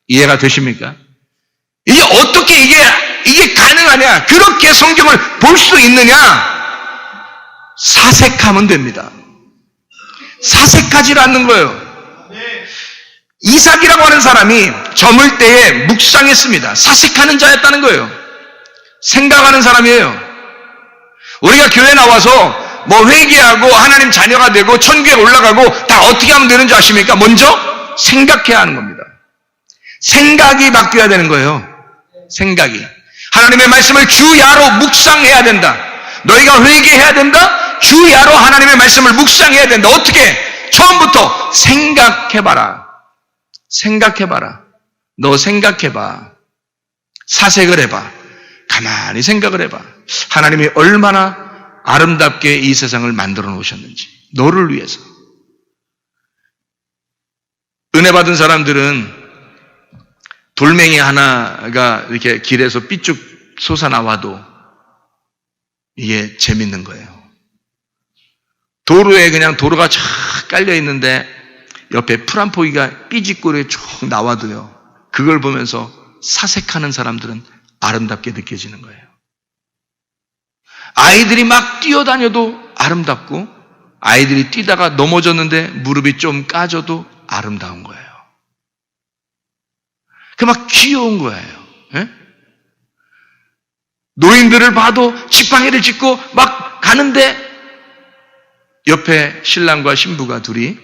이해가 되십니까? 이게 어떻게 이게 가능하냐? 그렇게 성경을 볼 수 있느냐? 사색하면 됩니다. 사색하지 않는 거예요. 이삭이라고 하는 사람이 저물 때에 묵상했습니다. 사색하는 자였다는 거예요. 생각하는 사람이에요. 우리가 교회 나와서 뭐 회개하고 하나님 자녀가 되고 천국에 올라가고 다 어떻게 하면 되는지 아십니까? 먼저 생각해야 하는 겁니다. 생각이 바뀌어야 되는 거예요. 생각이. 하나님의 말씀을 주야로 묵상해야 된다. 너희가 회개해야 된다. 주야로 하나님의 말씀을 묵상해야 된다. 어떻게? 처음부터 생각해봐라. 생각해봐라. 너 생각해봐. 사색을 해봐. 가만히 생각을 해봐. 하나님이 얼마나 아름답게 이 세상을 만들어 놓으셨는지. 너를 위해서. 은혜 받은 사람들은 돌멩이 하나가 이렇게 길에서 삐쭉 솟아나와도 이게 재밌는 거예요. 도로에 그냥 도로가 쫙 깔려 있는데 옆에 풀 한 포기가 삐짓고 쭉 나와도요. 그걸 보면서 사색하는 사람들은 아름답게 느껴지는 거예요. 아이들이 막 뛰어다녀도 아름답고 아이들이 뛰다가 넘어졌는데 무릎이 좀 까져도 아름다운 거예요. 그 막 귀여운 거예요. 예? 노인들을 봐도 지팡이를 짚고 막 가는데 옆에 신랑과 신부가 둘이,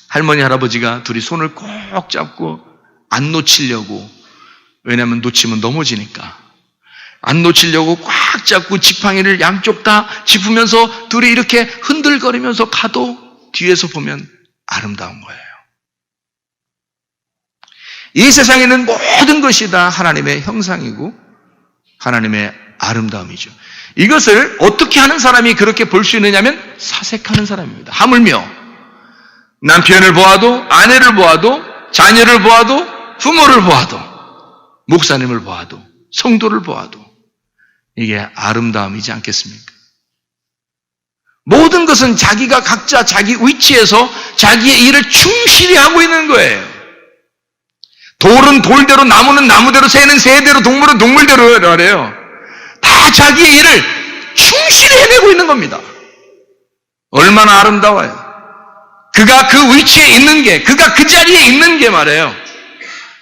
할머니 할아버지가 둘이 손을 꼭 잡고 안 놓치려고, 왜냐하면 놓치면 넘어지니까 안 놓치려고 꽉 잡고 지팡이를 양쪽 다 짚으면서 둘이 이렇게 흔들거리면서 가도 뒤에서 보면 아름다운 거예요. 이 세상에는 모든 것이 다 하나님의 형상이고 하나님의 아름다움이죠. 이것을 어떻게 하는 사람이 그렇게 볼 수 있느냐면 사색하는 사람입니다. 하물며 남편을 보아도, 아내를 보아도, 자녀를 보아도, 부모를 보아도, 목사님을 보아도, 성도를 보아도 이게 아름다움이지 않겠습니까? 모든 것은 자기가 각자 자기 위치에서 자기의 일을 충실히 하고 있는 거예요. 돌은 돌대로, 나무는 나무대로, 새는 새대로, 동물은 동물대로 말해요. 다 자기의 일을 충실히 해내고 있는 겁니다. 얼마나 아름다워요. 그가 그 위치에 있는 게, 그가 그 자리에 있는 게 말이에요.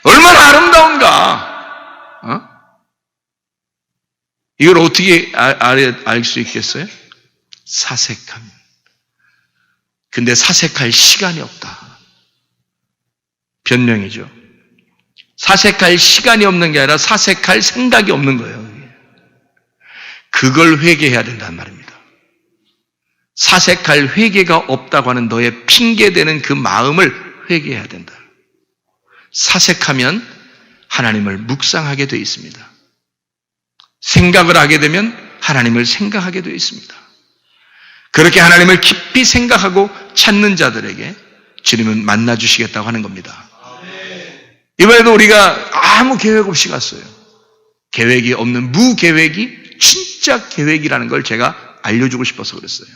얼마나 아름다운가. 이걸 어떻게 알 수 있겠어요? 사색하면. 근데 사색할 시간이 없다. 변명이죠. 사색할 시간이 없는 게 아니라 사색할 생각이 없는 거예요. 그걸 회개해야 된다는 말입니다. 사색할 회개가 없다고 하는 너의 핑계대는 그 마음을 회개해야 된다. 사색하면 하나님을 묵상하게 되어 있습니다. 생각을 하게 되면 하나님을 생각하게 되어 있습니다. 그렇게 하나님을 깊이 생각하고 찾는 자들에게 주님은 만나주시겠다고 하는 겁니다. 이번에도 우리가 아무 계획 없이 갔어요. 계획이 없는 무계획이 진짜 계획이라는 걸 제가 알려주고 싶어서 그랬어요.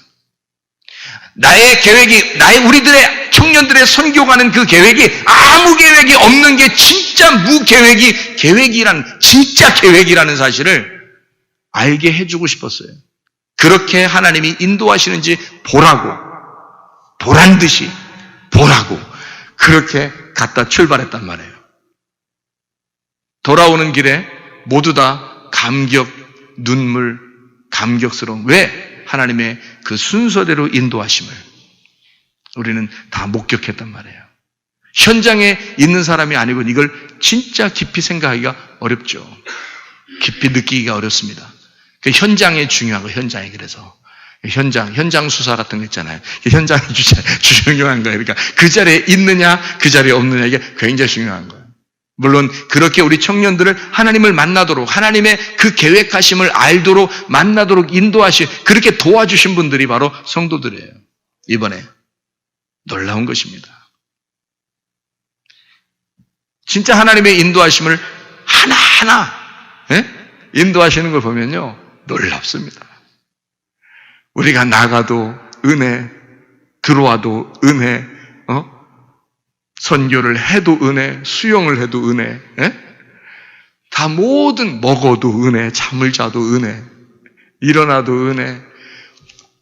나의 계획이, 우리들의 청년들의 선교 가는 그 계획이 아무 계획이 없는 게 진짜 무계획이 진짜 계획이라는 사실을 알게 해주고 싶었어요. 그렇게 하나님이 인도하시는지 보란 듯이 보라고 그렇게 갔다 출발했단 말이에요. 돌아오는 길에 모두 다 감격, 눈물, 감격스러운, 왜? 하나님의 그 순서대로 인도하심을 우리는 다 목격했단 말이에요. 현장에 있는 사람이 아니고 이걸 진짜 깊이 생각하기가 어렵죠. 깊이 느끼기가 어렵습니다. 그 현장이 중요한 거예요. 현장이. 그래서 현장 수사 같은 거 있잖아요. 현장이 중요한 거예요. 그러니까 그 자리에 있느냐 그 자리에 없느냐 이게 굉장히 중요한 거예요. 물론 그렇게 우리 청년들을 하나님을 만나도록, 하나님의 그 계획하심을 알도록, 만나도록 인도하시, 그렇게 도와주신 분들이 바로 성도들이에요. 이번에 놀라운 것입니다. 진짜 하나님의 인도하심을 하나하나 인도하시는 걸 보면요 놀랍습니다. 우리가 나가도 은혜, 들어와도 은혜, 선교를 해도 은혜, 수영을 해도 은혜, 다 모든, 먹어도 은혜, 잠을 자도 은혜, 일어나도 은혜,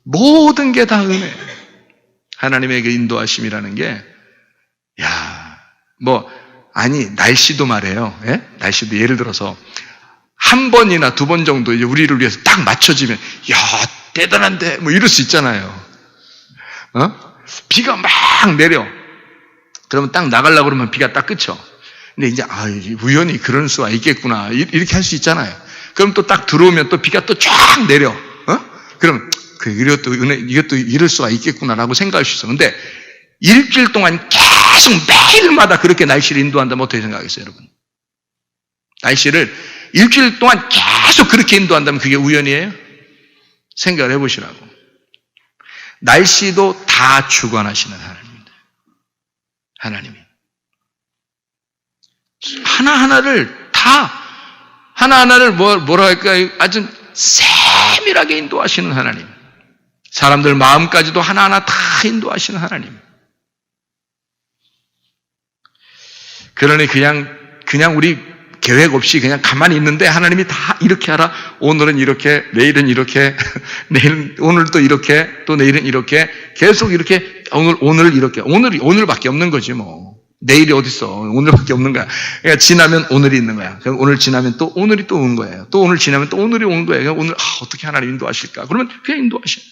모든 게 다 은혜. 하나님의 그 인도하심이라는 게, 날씨도 말해요. 날씨도 예를 들어서 한 번이나 두 번 정도 이제 우리를 위해서 딱 맞춰지면, 대단한데, 이럴 수 있잖아요. 비가 막 내려. 그러면 딱 나가려고 그러면 비가 딱 그쳐. 근데 이제, 우연히 그런 수가 있겠구나. 이렇게 할 수 있잖아요. 그럼 또 딱 들어오면 또 비가 또 쫙 내려. 그럼, 이것도 이럴 수가 있겠구나라고 생각할 수 있어. 근데 일주일 동안 계속 매일마다 그렇게 날씨를 인도한다면 어떻게 생각하겠어요, 여러분? 날씨를 일주일 동안 계속 그렇게 인도한다면 그게 우연이에요? 생각을 해보시라고. 날씨도 다 주관하시는 하나님입니다. 하나님이. 하나하나를 뭐라 할까요? 아주 세밀하게 인도하시는 하나님. 사람들 마음까지도 하나하나 다 인도하시는 하나님. 그러니 그냥 우리 계획 없이 그냥 가만히 있는데 하나님이 다 이렇게 하라. 오늘은 이렇게, 내일은 이렇게, 오늘 또 이렇게, 또 내일은 이렇게, 계속 이렇게, 오늘 이렇게, 오늘밖에 없는 거지 뭐. 내일이 어딨어. 오늘밖에 없는 거야. 그러니까 지나면 오늘이 있는 거야. 그럼 오늘 지나면 또 오늘이 또 온 거예요. 또 오늘 지나면 또 오늘이 온 거예요. 그러니까 오늘 어떻게 하나님 인도하실까? 그러면 그냥 인도하셔요.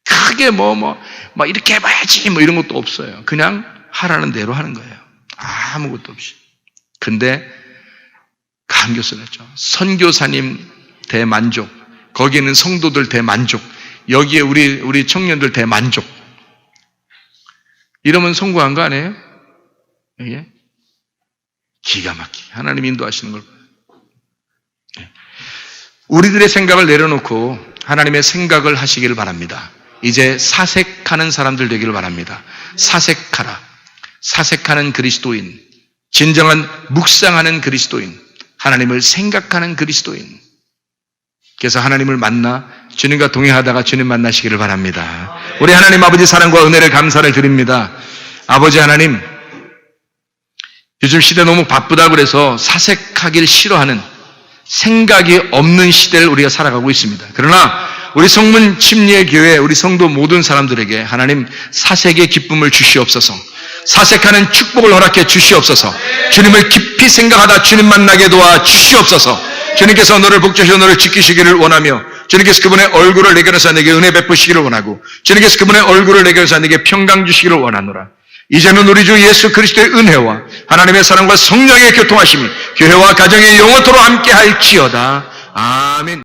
크게 막 이렇게 해봐야지 이런 것도 없어요. 그냥 하라는 대로 하는 거예요. 아무것도 없이. 근데 감격스럽죠. 선교사님 대만족, 거기에 있는 성도들 대만족, 여기에 우리 청년들 대만족. 이러면 성공한 거 아니에요? 예? 기가 막히게 하나님 인도하시는 걸 봐요. 우리들의 생각을 내려놓고 하나님의 생각을 하시기를 바랍니다. 이제 사색하는 사람들 되기를 바랍니다. 사색하라. 사색하는 그리스도인, 진정한 묵상하는 그리스도인, 하나님을 생각하는 그리스도인. 그래서 하나님을 만나 주님과 동행하다가 주님 만나시기를 바랍니다. 우리 하나님 아버지 사랑과 은혜를 감사를 드립니다. 아버지 하나님, 요즘 시대 너무 바쁘다고 그래서 사색하기를 싫어하는, 생각이 없는 시대를 우리가 살아가고 있습니다. 그러나 우리 성문 침례 교회, 우리 성도 모든 사람들에게 하나님 사색의 기쁨을 주시옵소서. 사색하는 축복을 허락해 주시옵소서. 주님을 깊이 생각하다 주님 만나게 도와 주시옵소서. 주님께서 너를 복주시고 너를 지키시기를 원하며, 주님께서 그분의 얼굴을 내게 하사 내게 은혜 베푸시기를 원하고, 주님께서 그분의 얼굴을 내게 하사 내게 평강 주시기를 원하노라. 이제는 우리 주 예수 그리스도의 은혜와 하나님의 사랑과 성령의 교통하심이 교회와 가정에 영원토록 함께 할지어다. 아멘.